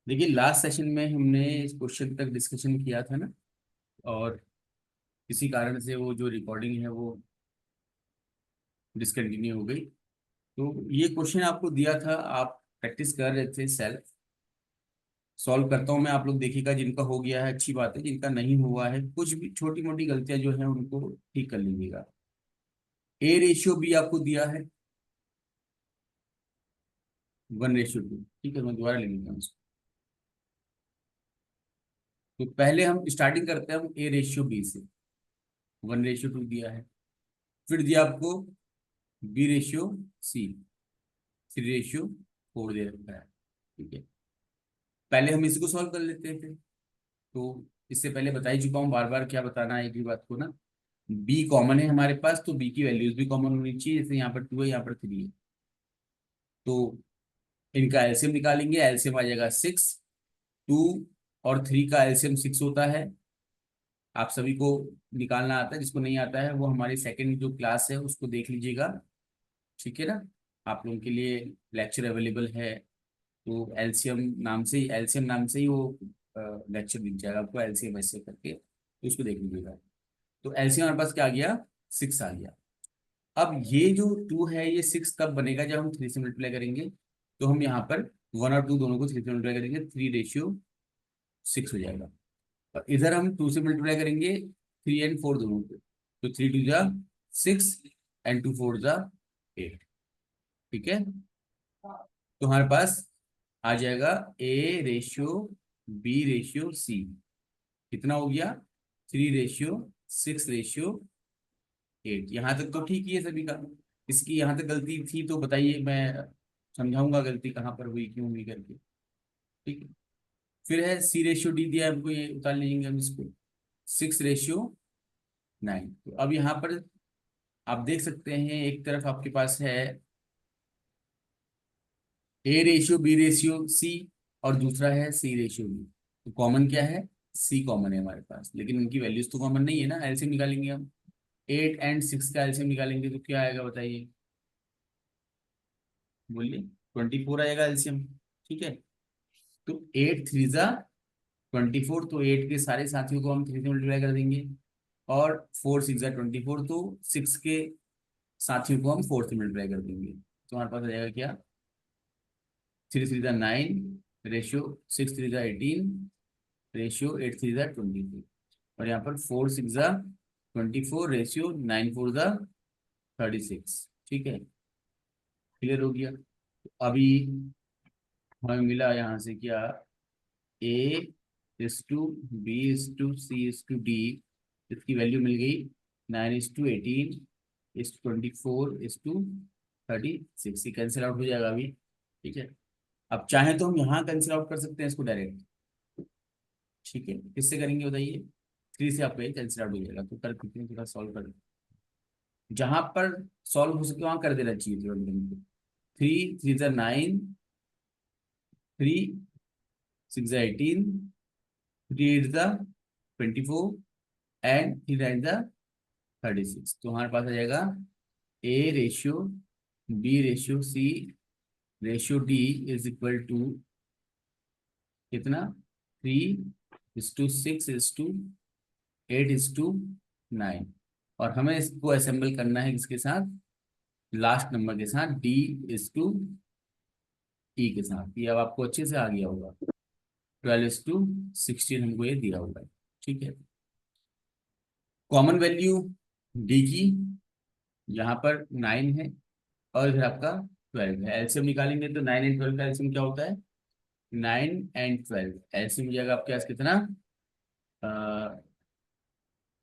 देखिए last session में हमने इस क्वेश्चन तक डिस्कशन किया था ना। और किसी कारण से वो जो रिकॉर्डिंग है वो डिसकंटिन्यू हो गई। तो ये क्वेश्चन आपको दिया था, आप प्रैक्टिस कर रहे थे। सेल्फ सॉल्व करता हूँ मैं, आप लोग देखिएगा। जिनका हो गया है अच्छी बात है, जिनका नहीं हुआ है कुछ भी छोटी मोटी गलतियां जो है उनको ठीक कर लीजिएगा। ए रेशियो बी आपको दिया है 1:2। ठीक है, मैं दोबारा लिख लेता हूँ इसको। तो पहले हम स्टार्टिंग करते हैं हम ए रेशियो बी से। 1:2 दिया है। फिर दिया आपको बी रेशियो सी, 3:4 दे रखा है। ठीक है, पहले हम इसको सॉल्व कर लेते थे। तो इससे पहले बता ही चुका हूँ, बार बार क्या बताना है एक ही बात को ना। बी कॉमन है हमारे पास, तो बी की वैल्यूज भी कॉमन होनी चाहिए। जैसे यहाँ पर 2 है, यहाँ पर 3 है। तो इनका एलसीएम निकालेंगे, एलसीएम आ जाएगा 6। 2 और 3 का एलसीएम 6 होता है। आप सभी को निकालना आता है, जिसको नहीं आता है वो हमारी सेकंड जो क्लास है उसको देख लीजिएगा। ठीक है ना, आप लोगों के लिए लेक्चर अवेलेबल है। तो एलसीएम नाम से ही वो लेक्चर दिख जाएगा आपको, एलसीएम ऐसे करके, तो उसको देख लीजिएगा। तो एलसीएम हमारे पास क्या आ गया, 6 आ गया। अब ये जो 2 है ये 6 कब बनेगा, जब हम 3 से मल्टीप्लाई करेंगे। तो हम यहाँ पर 1 और 2 दोनों को 3 से मल्टीप्लाई करेंगे, 3:6 हो जाएगा। और इधर हम 2 से मल्टीप्लाई करेंगे 3 एंड 4 दोनों को। तो 3 2 जा 6 एंड 2 4 जा 8। ठीक है, तो हमारे पास आ जाएगा A ratio B ratio C. कितना हो गया, 3:6:8। यहाँ तक तो ठीक ही है सभी का। इसकी यहाँ तक गलती थी तो बताइए, मैं समझाऊंगा गलती कहाँ पर हुई, क्यों हुई करके। ठीक है, फिर है सी रेशियो डी दिया है हमको, ये उतार लीजिएंगे हम इसको। 6:9। तो अब यहाँ पर आप देख सकते हैं, एक तरफ आपके पास है A ratio B ratio C, और दूसरा है सी रेशियो बी। तो कॉमन क्या है, सी कॉमन है हमारे पास, लेकिन उनकी वैल्यूज तो कॉमन नहीं है ना। एलसीएम निकालेंगे हम, 8 और 6 का एलसीएम निकालेंगे तो क्या आएगा बताइए, बोलिए। 24 आएगा एलसीएम। ठीक है, तो 8 3 जा 24, तो 8 के सारे साथियों को हम 3 से मल्टीप्लाई कर देंगे। और 4 6 जा 24, तो 6 के साथियों को हम 4 से मल्टीप्लाई कर देंगे। तो हमारे पास आ जाएगा क्या, 3 3 जा 9, रेशियो 6 3 जा 18, रेशियो 8 3 जा 23। और यहाँ पर 4 6 जा 24, रेशियो 9 4 जा 36। ठीक है, क्लियर हो गया। तो अभी हमें मिला यहाँ से क्या, A:B:C:D, इसकी वैल्यू मिल गई 9:18:24:36। ये कैंसिल आउट हो जाएगा अभी। ठीक है, अब चाहे तो हम यहाँ कैंसिल आउट कर सकते हैं इसको डायरेक्ट। ठीक है, किससे करेंगे बताइए, 3 से आपका ये कैंसिल आउट हो जाएगा। तो कर कितने थोड़ा सॉल्व कर, जहां पर सॉल्व हो सके वहां कर देना चाहिए तुरंत। 3 3 जा 9, 3 6 जा 18, 3 8 जा 24, एंड 3 9 जा 36। तो हमारे पास आ जाएगा A ratio B ratio C ratio D is equal to कितना, 3:6:8:9। और हमें इसको असेंबल करना है किसके साथ, लास्ट नंबर के साथ, D:E के साथ। ये अब आपको अच्छे से आ गया होगा। 12:16 हमको ये दिया होगा। ठीक है, कॉमन वैल्यू डी की यहाँ पर 9 है, और इधर आपका 12 है। एलसीएम निकालेंगे तो 9 और 12 का एलसीएम क्या होता है, 9 और 12 एलसीएम हो जाएगा आपके पास कितना,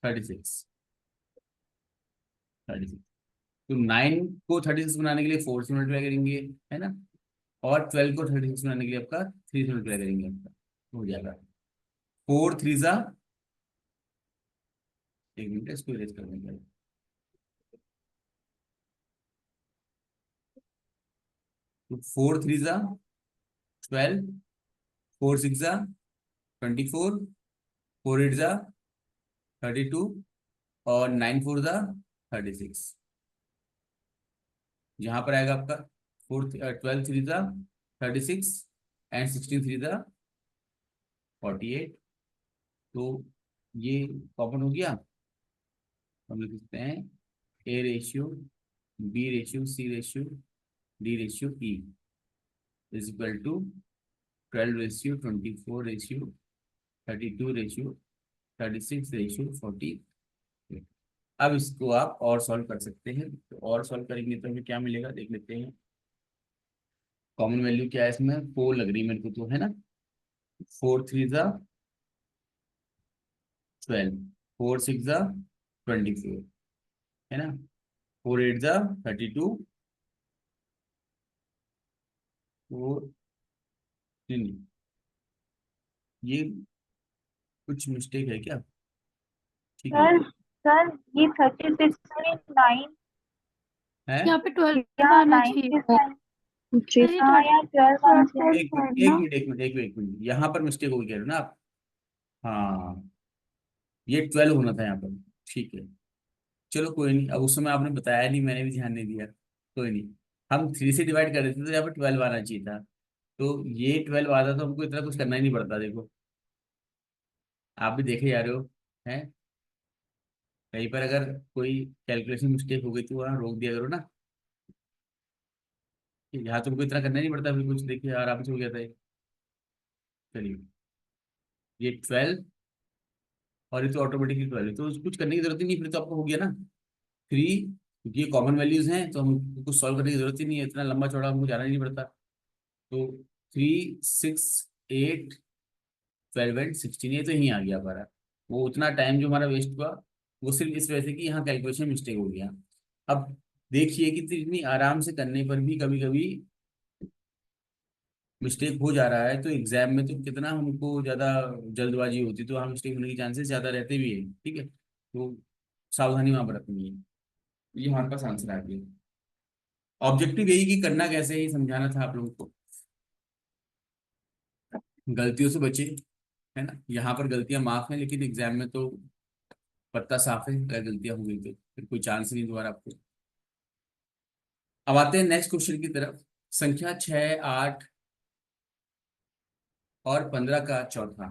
36। 36, तो 9 को 36 बनाने के लिए 4 से मल्टीप्लाई करेंगे, है ना। और 12 को 36 बनाने के लिए आपका 3 से मल्टीप्लाई करेंगे, आपका हो जाएगा 4 3 जा, एक मिनट इसको इरेज कर देंगे। तो 4 3 जा 12, 4 6 जा 24, 4 8 जा 32, और 9 4 जा 36। यहाँ पर आएगा आपका 12 3 जा 36, एंड 16 3 जा 48। तो ये कॉमन हो गया। हम लिख सकते हैं A ratio B ratio C ratio D ratio E is equal to 12 ratio 24 ratio 32 ratio 36 ratio 40। अब इसको आप और सॉल्व कर सकते हैं, तो और सॉल्व करेंगे तो हमें क्या मिलेगा देख लेते हैं। कॉमन वैल्यू क्या है इसमें, 4 लग रही है मेरे को तो, है ना। 4 3 जा 12, 4 6 जा 24, है ना। 4 8 जा 32, फोर नहीं, ये कुछ मिस्टेक है क्या? ठीक है। सर सर ये 36 है यहाँ पे 12 या आना चाहिए। 9 सर ये हाँ यार 12 आना चाहिए। एक मिनट एक मिनट एक मिनट एक मिनट एक मिनट, यहाँ पर मिस्टेक हो गई कह रहे हो ना आप। हाँ, ये 12 होना था यहाँ पर। ठीक है, चलो कोई नहीं, अब उस समय आपने बताया नहीं, मैंने भी ध्यान नहीं दिया। कोई नहीं, हम 3 से डिवाइड कर देते तो यहाँ पर 12 आना चाहिए था। तो ये 12 आता तो हमको इतना कुछ करना ही नहीं पड़ता। देखो, आप भी देखे जा रहे हो, हैं। कहीं पर अगर कोई कैलकुलेशन मिस्टेक हो गई तो वहाँ रोक दिया करो ना, कि यहाँ तुमको इतना करना ही नहीं पड़ता, फिर कुछ देखिए आराम से हो गया था ये। चलिए, ये 12 और ये तो ऑटोमेटिकली 12 है, तो कुछ करने की जरूरत ही नहीं, फिर तो आपको हो गया ना 3। क्योंकि ये कॉमन वैल्यूज हैं तो हम कुछ सॉल्व करने की जरूरत ही नहीं है, इतना लंबा चौड़ा हमको जाना ही नहीं पड़ता। तो 3 6 8 12 एंड 16 ये तो यहीं आ गया हमारा। वो उतना टाइम जो हमारा वेस्ट हुआ, वो सिर्फ इस वजह से कि यहाँ कैलकुलेशन मिस्टेक हो गया। अब देखिए कि इतनी आराम से करने पर भी कभी कभी मिस्टेक हो जा रहा है, तो एग्जाम में तो कितना हमको ज़्यादा जल्दबाजी होती, तो वहाँ मिस्टेक होने के चांसेस ज़्यादा रहते भी हैं। ठीक है, तो सावधानी वहाँ बरतनी है। ये हमारे पास आंसर आ गया। ऑब्जेक्टिव यही कि करना कैसे ही समझाना था आप लोगों को, गलतियों से बचे, है ना। यहाँ पर गलतियां माफ हैं, लेकिन एग्जाम में तो पत्ता साफ है, अगर गलतियां हो गई तो फिर कोई चांस नहीं दोबारा आपको। अब आते हैं नेक्स्ट क्वेश्चन की तरफ। संख्या 6 8 और 15 का चौथा।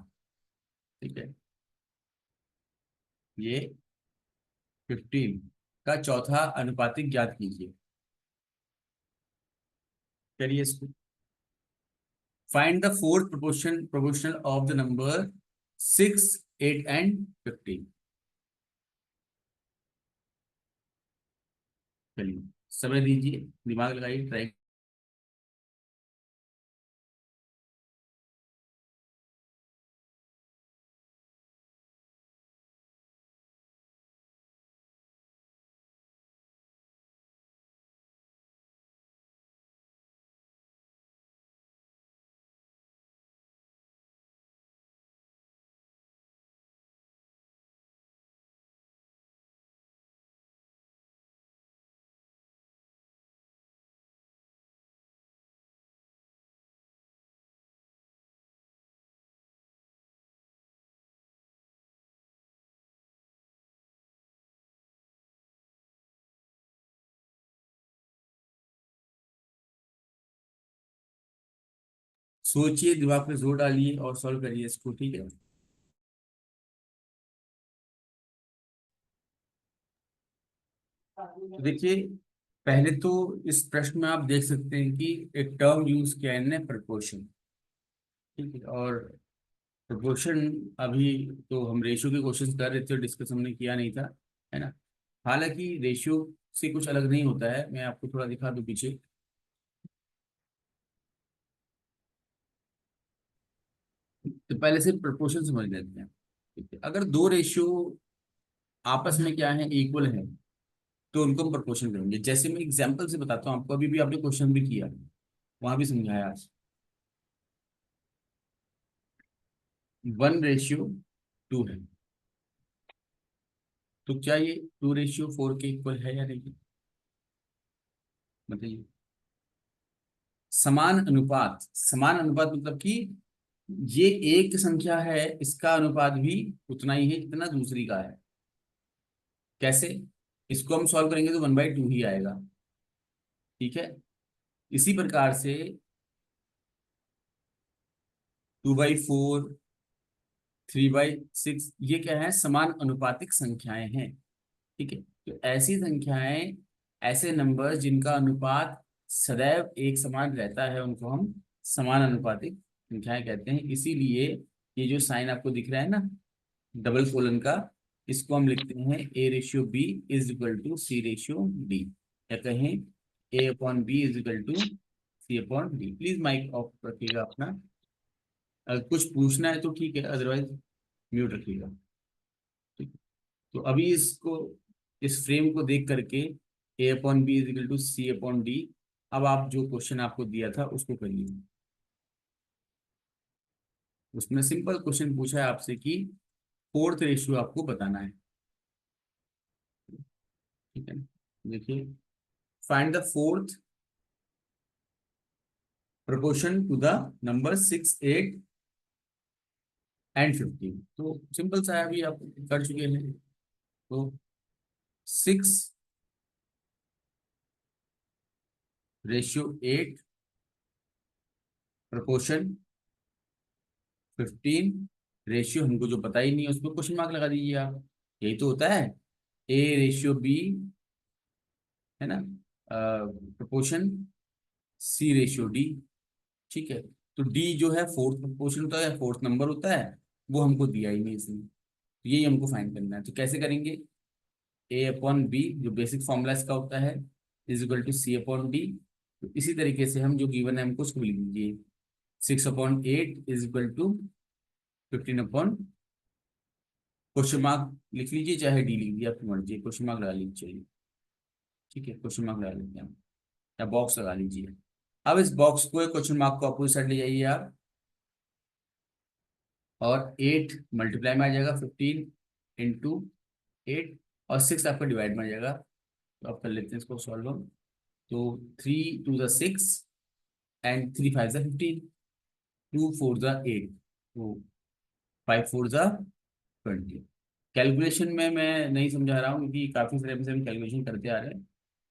ठीक है, ये 15 का चौथा अनुपातिक ज्ञात कीजिए। करिए इसको। Find the fourth proportional of the number 6 8 and 15। चलिए, समय दीजिए, दिमाग लगाइए, ट्राई। सोचिए, दिमाग पे जोर डालिए और सॉल्व करिए इसको। ठीक है, तो देखिए, पहले तो इस प्रश्न में आप देख सकते हैं कि एक टर्म यूज किया है इन्होंने, प्रपोर्शन। ठीक है, और प्रपोर्शन, अभी तो हम रेशियो के क्वेश्चन कर रहे थे, डिस्कस हमने किया नहीं था, है ना। हालांकि रेशियो से कुछ अलग नहीं होता है, मैं आपको थोड़ा दिखा दूं पीछे। तो पहले से प्रपोर्शन समझ लेते हैं। ठीक है? अगर दो रेशियो आपस में क्या है, इक्वल है, तो उनको हम प्रपोर्शन करेंगे। जैसे मैं एग्जांपल से बताता हूँ आपको, अभी भी आपने क्वेश्चन भी किया, वहां भी समझाया आज। 1:2 है, तो क्या ये 2:4 के इक्वल है या नहीं? बताइए। समान अनुपात, समान अनुपात मतलब कि ये एक संख्या है, इसका अनुपात भी उतना ही है जितना दूसरी का है। कैसे? इसको हम सॉल्व करेंगे तो 1/2 ही आएगा। ठीक है, इसी प्रकार से 2/4, 3/6 ये क्या है, समान अनुपातिक संख्याएं हैं। ठीक है, तो ऐसी संख्याएं, ऐसे नंबर जिनका अनुपात सदैव एक समान रहता है उनको हम समान अनुपातिक संख्याएं कहते हैं। इसीलिए ये जो साइन आपको दिख रहा है ना डबल कोलन का, इसको हम लिखते हैं A/B = C/D, या कहें A/B = C/D। Please mic off रखिएगा अपना, अगर कुछ पूछना है तो ठीक है, अदरवाइज म्यूट रखिएगा। ठीक है, तो अभी इसको, इस फ्रेम को देख करके A/B = C/D, अब आप जो क्वेश्चन आपको दिया था उसको करिए। उसमें सिंपल क्वेश्चन पूछा है आपसे कि फोर्थ रेशियो आपको बताना है। ठीक है, देखिए, find the fourth proportion to the number 6, 8 and 15। तो सिंपल सा है, अभी आप कर चुके हैं। तो 6/8 proportion 15 रेशियो, हमको जो पता ही नहीं है उसमें क्वेश्चन मार्क लगा दीजिए आप। यही तो होता है, A/B, है ना, प्रोपोर्शन C/D। ठीक है, तो डी जो है फोर्थ प्रोपोर्शन होता है, फोर्थ नंबर होता है, वो हमको दिया ही नहीं इसमें, तो यही हमको फाइंड करना है। तो कैसे करेंगे, A/B जो बेसिक फॉर्मूला इसका होता है =C/D। तो इसी तरीके से हम जो गिवन है हमको उसको लिख दीजिए, 6/8 =15 क्वेश्चन मार्क लिख लीजिए, चाहे डी लिख दीजिए, आपकी मर्जी, क्वेश्चन मार्क लगा लीजिए। चलिए, ठीक है, क्वेश्चन मार्क लगा लेते हैं हम, या बॉक्स लगा लीजिए। अब इस बॉक्स को, क्वेश्चन मार्क को अपोजिट साइड ले जाइए आप, और 8 मल्टीप्लाई में आ जाएगा, 15 × 8, और 6 आपका डिवाइड में आ जाएगा। तो आप कर लेते हैं इसको सॉल्व। तो 3 × 2 = 6 एंड 3 × 5 = 15, 2 × 4 = 8, तो 5 × 4 = 20। कैलकुलेशन में मैं नहीं समझा रहा हूँ क्योंकि काफ़ी सारे से हम कैलकुलेशन करते आ रहे हैं,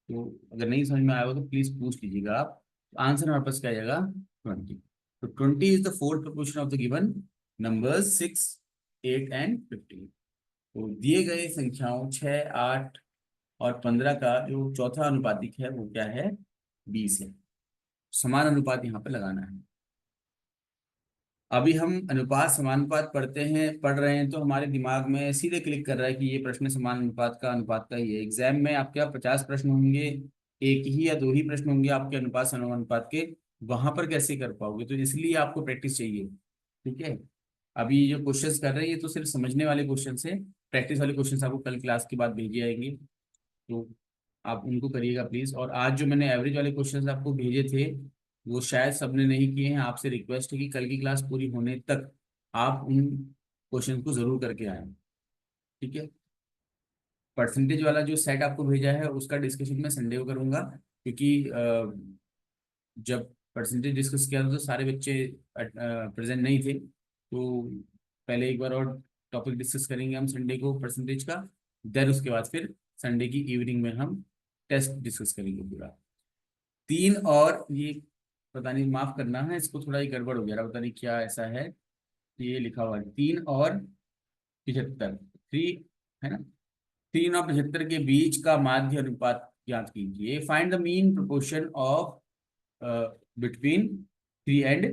तो अगर नहीं समझ में आया हो तो प्लीज़ पूछ लीजिएगा आप। तो आंसर हमारे पास क्या आ जाएगा, 20। तो 20 is the fourth proportion of the given numbers 6, 8 and 15। तो दिए गए संख्याओं 6, 8 और 15 का जो चौथा अनुपातिक है वो क्या है, 20 है। समान अनुपात यहाँ पे लगाना है। अभी हम अनुपात समानुपात पढ़ रहे हैं, तो हमारे दिमाग में सीधे क्लिक कर रहा है कि ये प्रश्न समान अनुपात का ही है। एग्जाम में आपके 50 प्रश्न होंगे, एक ही या दो ही प्रश्न होंगे आपके अनुपात समानुपात के, वहां पर कैसे कर पाओगे, तो इसलिए आपको प्रैक्टिस चाहिए। ठीक है, अभी जो क्वेश्चंस कर रहे हैं ये तो सिर्फ समझने वाले क्वेश्चन है, प्रैक्टिस वाले क्वेश्चन आपको कल क्लास के बाद भेजे जाएंगे, तो आप उनको करिएगा प्लीज। और आज जो मैंने एवरेज वाले क्वेश्चंस आपको भेजे थे वो शायद सबने नहीं किए हैं, आपसे रिक्वेस्ट है कि कल की क्लास पूरी होने तक आप उन क्वेश्चन को जरूर करके आए। ठीक है, परसेंटेज वाला जो सेट आपको भेजा है उसका डिस्कशन मैं संडे को करूंगा, क्योंकि जब परसेंटेज डिस्कस किया था तो सारे बच्चे प्रेजेंट नहीं थे, तो पहले एक बार और टॉपिक डिस्कस करेंगे हम संडे को परसेंटेज का, देन उसके बाद फिर संडे की इवनिंग में हम टेस्ट डिस्कस करेंगे पूरा। 3 और ये, पता नहीं, माफ करना है, इसको थोड़ा ही गड़बड़ हो गया, पता नहीं क्या ऐसा है, ये लिखा हुआ है 3 और 75, 3, है ना, 3 और 75 के बीच का माध्य अनुपात ज्ञात कीजिए। Find the mean proportion of between 3 and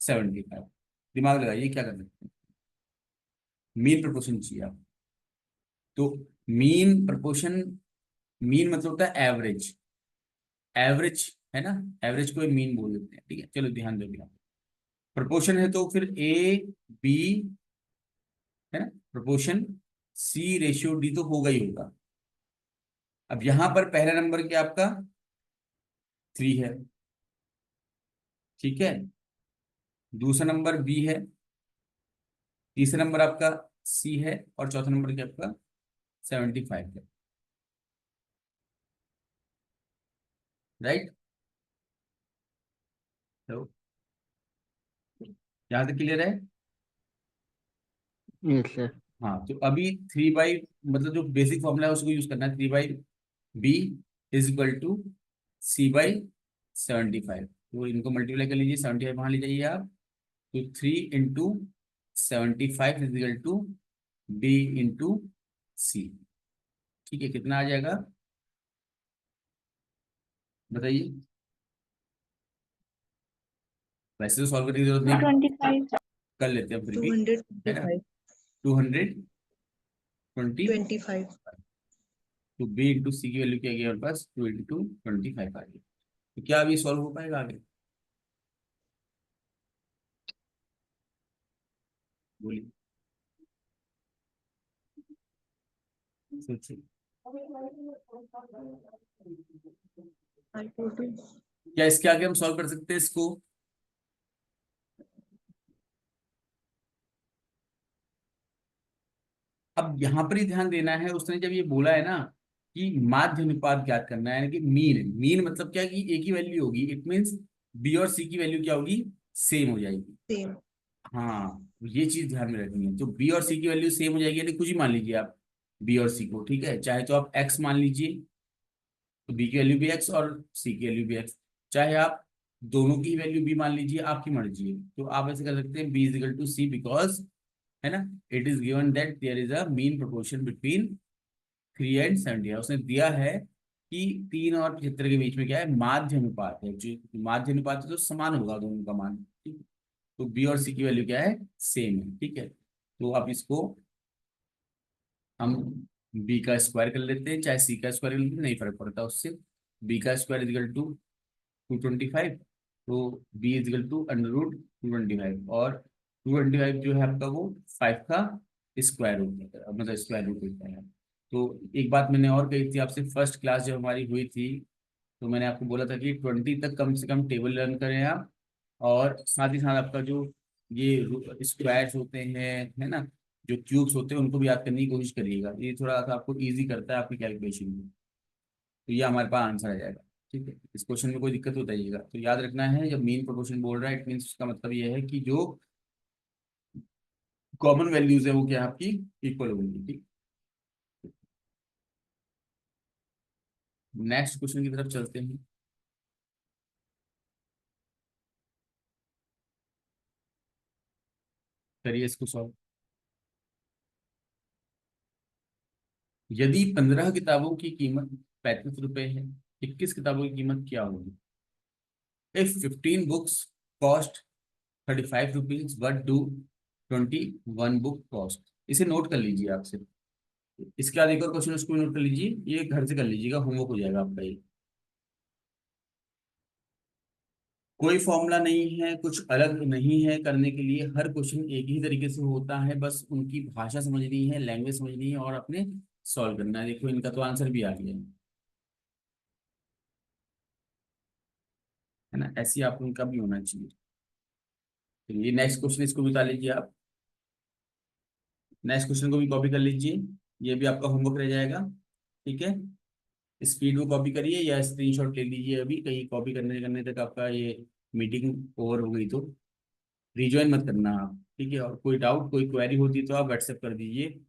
75। दिमाग लगाइए क्या कर सकते हैं, मीन प्रोपोर्शन चाहिए आप। तो मीन प्रोपोर्शन, मीन मतलब होता है एवरेज, एवरेज, है ना, एवरेज को मीन बोल देते हैं। ठीक है, चलो ध्यान दोगे आप, प्रोपोर्शन है तो फिर A/B, है ना, प्रोपोर्शन C/D तो होगा ही होगा। अब यहां पर पहला नंबर क्या आपका 3 है, ठीक है, दूसरा नंबर B है, तीसरा नंबर आपका C है, और चौथा नंबर क्या आपका 75 है। राइट, तो यहाँ तक क्लियर है। Yes sir. हाँ, तो अभी 3 मतलब जो बेसिक फॉर्मूला है उसको यूज करना है, 3/B = C/75। तो इनको मल्टीप्लाई कर लीजिए, 75 वहां ले जाइए आप, तो 3 × 75 is equal to B into C. ठीक है, कितना आ जाएगा बताइए। वैसे तो सॉल्व करने की जरूरत नहीं, 25 कर लेते हैं फिर भी, है ना। 225 225 तो बी इंटू सी की वैल्यू क्या आ गई हमारे पास, 2 इंटू 25 आ गई। तो क्या अभी सॉल्व हो पाएगा आगे, बोलिए सोचिए। क्या इसके आगे हम सॉल्व कर सकते हैं इसको? अब यहाँ पर ही ध्यान देना है, उसने जब ये बोला है ना कि माध्य अनुपात ज्ञात करना है, यानी कि मीन, मीन मतलब क्या कि एक ही वैल्यू होगी, इट मीन्स बी और सी की वैल्यू क्या होगी, सेम हो जाएगी। सेम। हाँ, तो ये चीज ध्यान में रखनी है। तो बी और सी की वैल्यू सेम हो जाएगी, यानी कुछ ही मान लीजिए आप बी और सी को, ठीक है। चाहे तो आप एक्स मान लीजिए, तो बी की वैल्यू भी एक्स और सी की वैल्यू भी एक्स। चाहे आप दोनों की वैल्यू भी मान लीजिए, आपकी मर्जी है। तो आप ऐसे कर सकते हैं B is equal to C, because, है ना, it is given that there is a mean proportion between 3 and 70। उसने दिया है कि 3 और 75 के बीच में क्या है, माध्य अनुपात है। जो माध्य अनुपात है तो समान होगा दोनों का मान, ठीक है। तो बी और सी की वैल्यू क्या है, सेम है, ठीक है। तो आप इसको हम बी का स्क्वायर कर लेते हैं, चाहे सी का स्क्वायर कर लेते हैं, नहीं फर्क पड़ता उससे। बी का स्क्वायर इजिकल टू 225, तो B is equal to under root 225, और 225 जो है आपका वो 5 का स्क्वायर रूट है, मतलब स्क्वायर रूट होता है। तो एक बात मैंने और कही थी आपसे, फर्स्ट क्लास जब हमारी हुई थी, तो मैंने आपको बोला था कि 20 तक कम से कम टेबल लर्न करें आप, और साथ ही साथ आपका जो ये स्क्वायर्स होते हैं, है ना, जो क्यूब्स होते हैं, उनको भी याद करने की कोशिश करिएगा। ये थोड़ा सा आपको इजी करता है आपकी कैलकुलेशन में। तो ये हमारे पास आंसर आ जाएगा, ठीक है। इस क्वेश्चन में कोई दिक्कत बताइएगा। तो याद रखना है, जब मीन प्रोपोर्शन बोल रहा है, इट मीन्स उसका मतलब ये है कि जो कॉमन वैल्यूज है वो क्या है आपकी, इक्वल होंगी, ठीक। नेक्स्ट क्वेश्चन की तरफ चलते हैं। करिए इसको सॉल्व। यदि 15 किताबों की कीमत 35 रुपए है, 21 किताबों की कीमत क्या होगी? If 15 books cost 35 rupees, what do 21 book cost? इसे नोट कर लीजिए आप सिर्फ। इसके बाद एक और क्वेश्चन, उसको भी नोट कर लीजिए, ये घर से कर लीजिएगा, होमवर्क हो जाएगा आपका ये। कोई फॉर्मूला नहीं है, कुछ अलग नहीं है करने के लिए, हर क्वेश्चन एक ही तरीके से होता है, बस उनकी भाषा समझनी है, लैंग्वेज समझनी है, और अपने सॉल्व करना है। देखो इनका तो आंसर भी आ गया है ना, ऐसी आप उनका भी होना चाहिए। चलिए नेक्स्ट क्वेश्चन, इसको बता लीजिए आप। नेक्स्ट क्वेश्चन को भी कॉपी कर लीजिए, ये भी आपका होमवर्क रह जाएगा, ठीक है। स्पीड में कॉपी करिए या स्क्रीनशॉट ले लीजिए, अभी कहीं कॉपी करने करने तक आपका ये मीटिंग ओवर हो गई तो रिज्वाइन मत करना आप, ठीक है। और कोई डाउट कोई क्वेरी होती तो आप व्हाट्सएप कर दीजिए,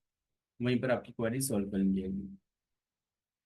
वहीं पर आपकी क्वेरी सॉल्व कर ली जाएगी।